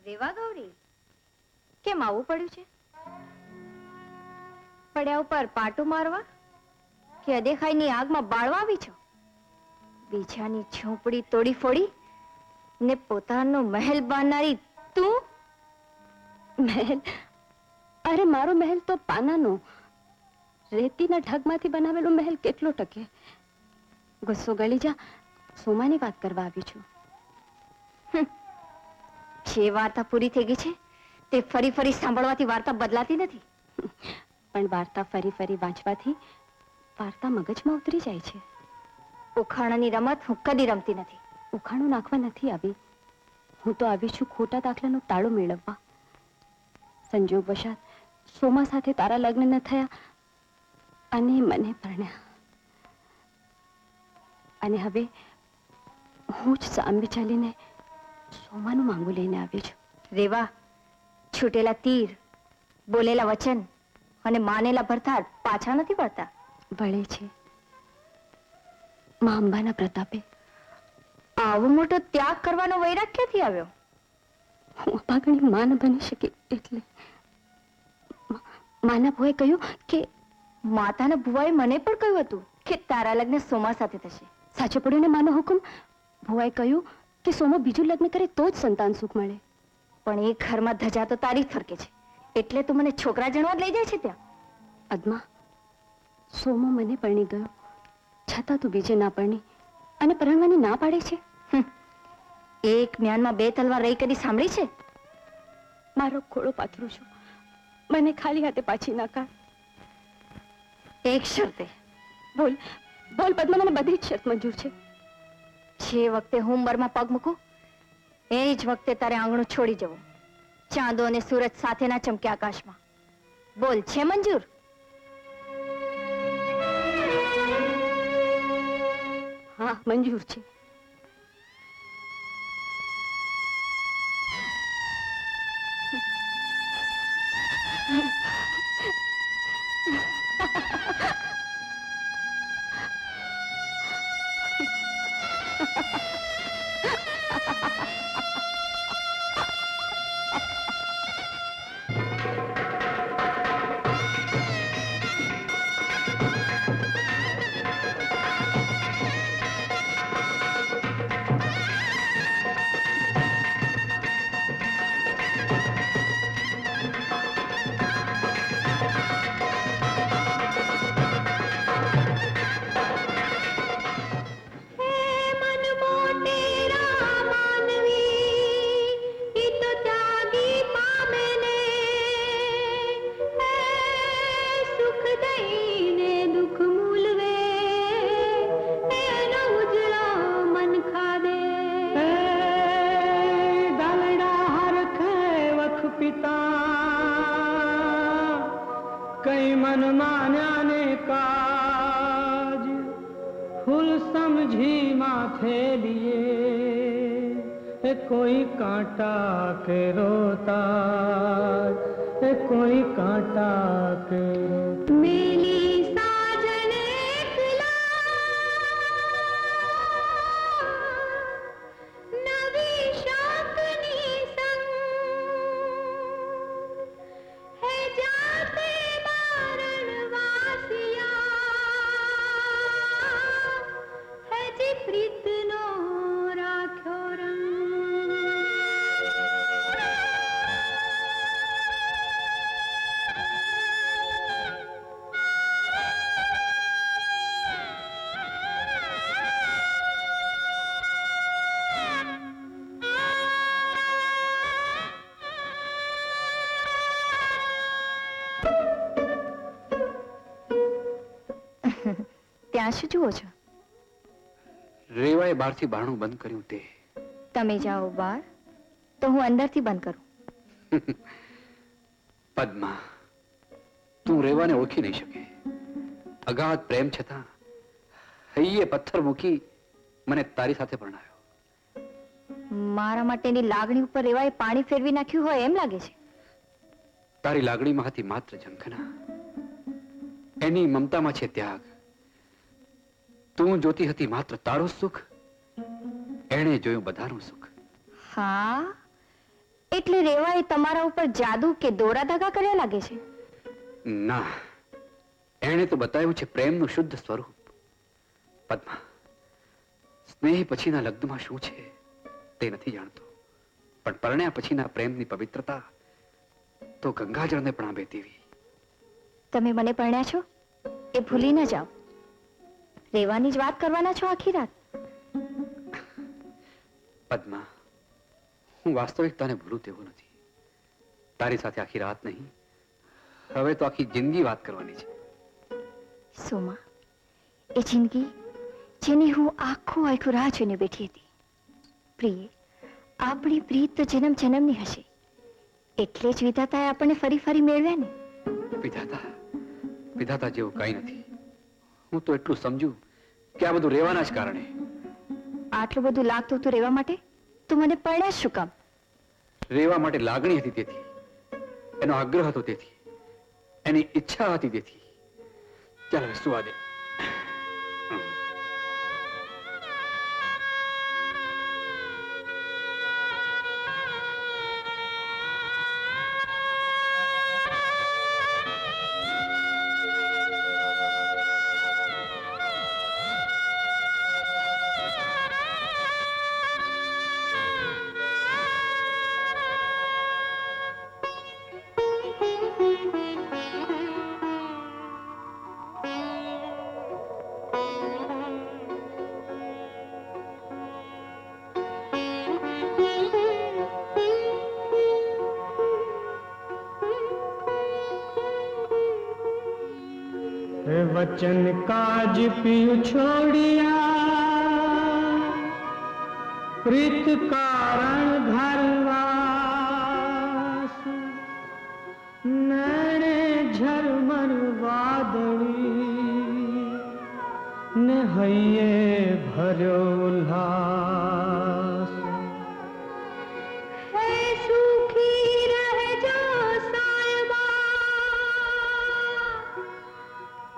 રેવા ગૌરી, કેમ આવું પડ્યું છે? પડ્યા ઉપર પાટું મારવા કે અદેખાઈની આગમાં બાળવા આવી છો? બીજાની ઝૂંપડી તોડી ફોડી ને પોતાનો મહેલ બાંધનારી તું? મહેલ? અરે મારો મહેલ તો પાનાનો, રેતીના ઢગમાંથી બનાવેલો મહેલ કેટલો ટકે? ગુસ્સો ગળી જા, સોમાની વાત કરવા આવી છું. જે વાર્તા પૂરી થઈ ગઈ છે તે ફરી ફરી સાંભળવાથી વાર્તા બદલાતી નથી. પણ વાર્તા ફરી ફરી વાંચવાથી વાર્તા મગજમાં ઉતરી જાય છે. ઉખાણાની રમત હું કદી રમતી નથી. ઉખાણું નાખવા નથી આવી, હું તો આવી છું ખોટા દાખલાનું તાળું મેળવવા. સંજોગવશાત સોમા સાથે તારા લગ્ન ન થયા અને મને પરણ્યા, અને હવે હું જ સામે ચાલીને સોમાનું માંગુ લઈને આવી છું. રેવા, છૂટેલા તીર, બોલેલા વચન અને માનેલા ભરથાર પાછા નથી પડતા. વળે છે મા અંબાના પ્રતાપે. આવો મોટો ત્યાગ કરવાનો વૈરાગ ક્યાંથી આવ્યો? હું અભાગણી મા ન બની શકી એટલે. માના ભોએ કહ્યું કે માતાના ભુવાએ મને પણ કહ્યું હતું કે તારા લગ્ન સોમા સાથે થશે. સાચો પડ્યો ને માનો હુકમ? ભુવાએ કહ્યું કે સોમો બીજું લગ્ન કરે તો જ સંતાન સુખ મળે. પણ એ ઘરમાં ધજા તો તારી જ ફરકે છે, એટલે તું મને છોકરા જણવા લઈ જાય છે ત્યાં. અદમા, સોમો મને પરણી ગયો છતાં તું બીજે ના પરણી અને પરણવાની ના પાડે છે. એક મ્યાનમાં બે તલવાર રહી કરી સાંભળી છે? મારો ખોળો પાથરું છું, મને ખાલી હાથે પાછી ના કાઢ. એક શરતે. બોલ બોલ પદ્મા, મને બધી જ શરત મંજૂર છે. જે વખતે હું ઉંમરમાં પગ મૂકું એ જ વખતે તારે આંગણું છોડી જવું. ચાંદો અને સૂરજ સાથે ના ચમકે આકાશમાં. બોલ, છે મંજૂર? હા, મંજૂર છે. કઈ મન માન્યા ને કાજ ફૂલ સમજી માથે લીએ કોઈ કાંટા કે રોતા કોઈ કાંટા કે મેલી સાજન નવી શાકની સંગ હે જાતે મારણ વાસિયા હે જી પ્રીતનો રાખ્યો રંગ. ત્યાં શું જુઓ છો? રેવાએ બહારથી બારણું બંધ કર્યું તે. તમે જાઓ બહાર તો હું અંદરથી બંધ કરું. પદ્મા, તું રેવાને ઓળખી નહીં શકે. અગાધ પ્રેમ છતાં હૈયે પથ્થર મૂકી મને તારી સાથે પરણાયો. મારા માટેની લાગણી ઉપર રેવાએ પાણી ફેરવી નાખ્યું હોય એમ લાગે છે. તારી લાગણીમાં હતી માત્ર ઝંખના, એની મમતામાં છે ત્યાગ. તું જોતી હતી માત્ર તારું સુખ, એણે જોયું બધાનું સુખ. હા, એટલે રેવાએ તમારા ઉપર જાદુ કે દોરા ધાગા કર્યા લાગે છે. ના, એણે તો બતાવ્યું છે પ્રેમનું શુદ્ધ સ્વરૂપ. પદ્મા, સ્નેહ પછીના લગ્નમાં શું છે તે નથી જાણતો, પણ પરણ્યા પછીના પ્રેમની પવિત્રતા તો ગંગાજળને પણ આંબે તેવી. તમે મને પરણ્યા છો એ ભૂલી ન જાઓ. રેવાની જ વાત કરવાના છો આખી રાત. પદ્મા, હું વાસ્તવિકતાને ભૂલું તેવું નથી. તારી સાથે આખી રાત નહીં, હવે તો આખી જિંદગી વાત કરવાની છે. સોમા, એ જિંદગી જેની હું આખું રાહ જોઈને બેઠી હતી. પ્રિય, આપણી પ્રીત તો જન્મ જન્મની હશે, એટલે જ વિધાતાએ આપણને ફરી ફરી મેળવ્યા ને. વિધાતા જેવું કઈ નથી. હું તો એટલું સમજુ કે આ બધું રહેવાના જ કારણે. આટલું બધું લાગતું હતું રહેવા માટે તો મને પરણ્યા જ શું કામ? રહેવા માટે લાગણી હતી તેથી, એનો આગ્રહ હતો તેથી, એની ઈચ્છા હતી તેથી. ચાલ હવે સુવા દે. वचन काज पियु छोड़िया, प्रीत कारण घरवास, नैने झरमर वादળી ने हૈયે ભર્યો ઉલ્લાસ. હે સુખી રહેજો સાયબા,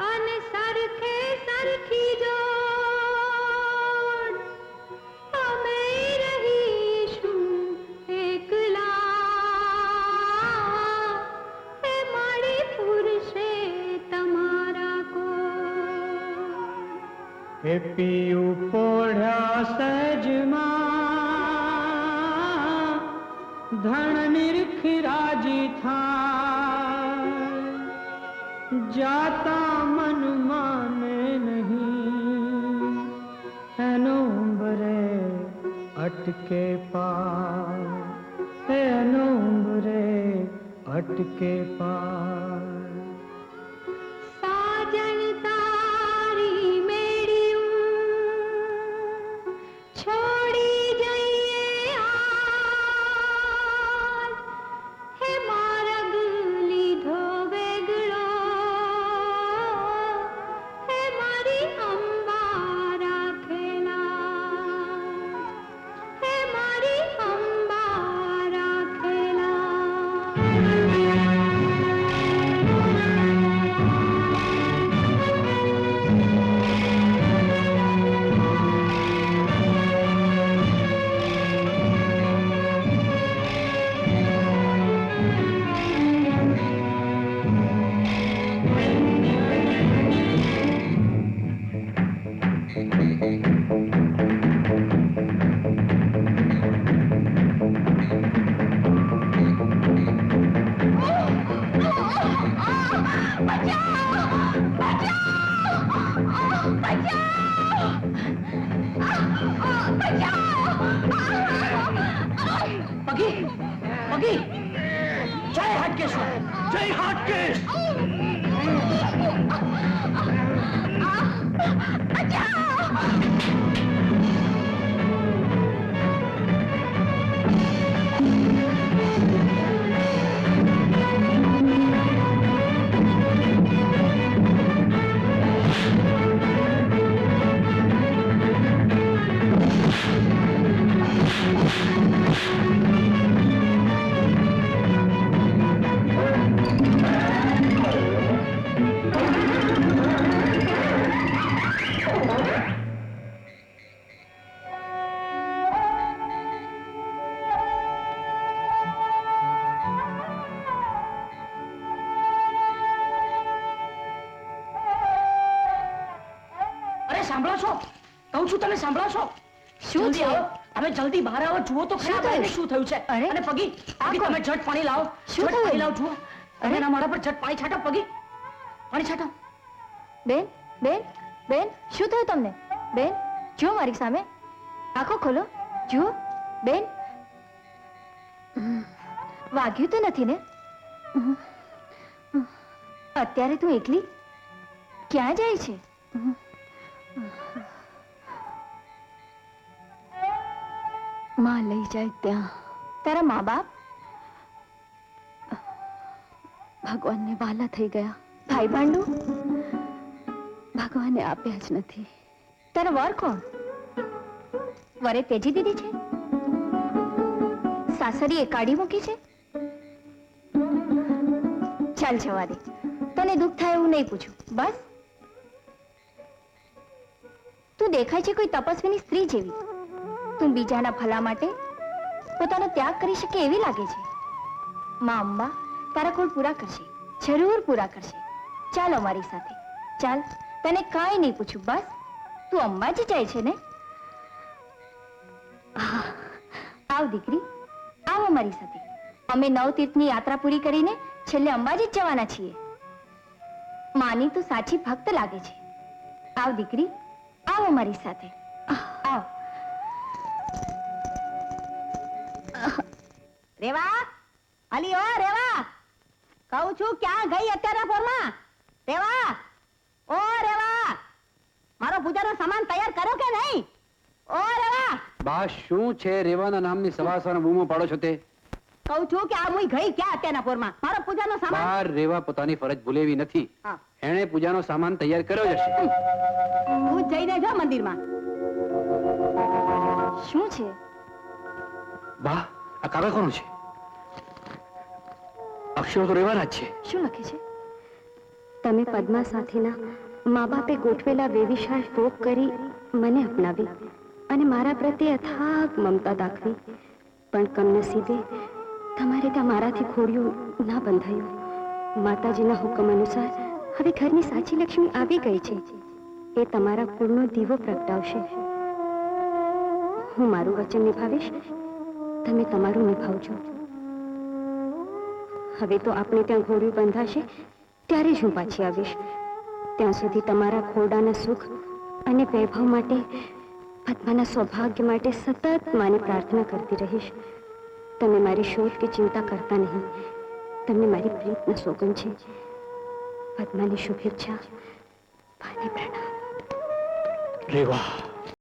અને સરખે સરખી જોડ, અમે રહીશું એકલા, હે માડી પુરુષે તમારા કોડ. હે પિયું પોઢ્યા સજમાં, ધણ નિરખી રાજી થાય, જાતા મન માને નહીં, એનો ઉંબરે અટકે પાર, એનો ઉંબરે અટકે પાર. સાજણ તારી મેળ્યું છોડી જઈએ આજ, હે માર્ગ લીધો વેગળો, હે મારી અંબા રાખેલા, હે મારી અંબા રાખેલા. સાંભળો છો? કહું છું તમે સાંભળો છો? શું જલ્દી છે? આવો, તમે જલ્દી બહાર આવો, જુઓ તો ખરા શું થયું? બાઈને શું થયું છે. અરે, અને પગી આ પગી, કોણ? તમે ઝટ પાણી લાવો, શું ઝટ પાણી થયું? લાવો, જુઓ. અરે. તમે એના મોઢા પર ઝટ પાણી છાંટો, પગી પાણી છાંટો. બેન બેન બેન, શું થયું તમને? બેન, જુઓ મારી સામે, આંખો ખોલો, જુઓ. બેન, વાગ્યું તો નથી ને? અત્યારે તું એકલી ક્યાં જાય છે? માં લઈ જાય ત્યાં તારા મા બાપ, ભગવાનને વાલા થઈ ગયા. ભાઈ ભાંડુ, ભગવાને આપ્યા જ નથી. તારા વર કોણ? વરે તેજી દીધી છે? સાસરીએ કાઢી મૂકી છે? ચાલ જવા દે, તને દુઃખ થાય એવું નહીં પૂછું. બસ, તું દેખાય છે કોઈ તપસ્વીની સ્ત્રી જેવી. તું બીજાના ભલા માટે પોતાનો ત્યાગ કરી શકે એવી લાગે છે. માં અંબા તારા કોળ પૂરા કરશે, જરૂર પૂરા કરશે. ચાલ અમારી સાથે, ચાલ, તને કાંઈ નહીં પૂછું. બસ, તું અંબાજી જાય છે ને? આવ દીકરી, આવ અમારી સાથે. અમે 9 તીર્થની યાત્રા પૂરી કરીને છેલ્લે અંબાજી જ જવાના છીએ. માની તું સાચી ભક્ત લાગે છે. આવ દીકરી, આવ અમારી સાથે, આવ. રેવા, અલી ઓ રેવા, કહું છું ક્યાં ગઈ અત્યારના પોરમાં? રેવા, ઓ રેવા, મારો પૂજાનો સામાન તૈયાર કર્યો કે નહીં? ઓ રેવા, બા શું છે રેવાના નામની સવાસવાનો બૂમો પાડો છો તે? કહું છું કે આ મુઈ ગઈ ક્યાં અત્યારના પોરમાં? મારો પૂજાનો સામાન. બહાર રેવા પોતાની ફરજ ભૂલેવી નથી. હા. એણે પૂજાનો સામાન તૈયાર કર્યો જ હશે. તું જ જઈને જો મંદિરમાં. શું છે? બા આ કાગળ કોનું છે? અક્ષરો તો રેવાના જ છે. શું લખે છે? તમે પદ્મા સાથેના મા બાપે ગોઠવેલા વેવિશાળ ભોગ કરી મને અપનાવી અને મારા પ્રત્યે અથાગ મમતા દાખવી, પણ કમનસીબે તમારે ત્યાં મારાથી ખોડિયું ના બંધાયું. માતાજીના હુકમ અનુસાર હવે ઘરની સાચી લક્ષ્મી આવી ગઈ છે. એ તમારા કુળનો દીવો પ્રગટાવશે. હું મારું વચન નિભાવીશ, તમે તમારું નિભાવજો. હવે તો આપણે ત્યાં ઘોડિયું બંધાશે ત્યારે જ હું પાછી આવીશ. ત્યાં સુધી તમારા ખોરડાના સુખ અને વૈભવ માટે, પદ્માના સૌભાગ્ય માટે સતત માની પ્રાર્થના કરતી રહીશ. તમે મારી શોધ કે ચિંતા કરતા નહીં. તમને મારી પ્રીતના સોગંદ છે. પદ્માની શુભેચ્છા, પાને પ્રણામ. રેવા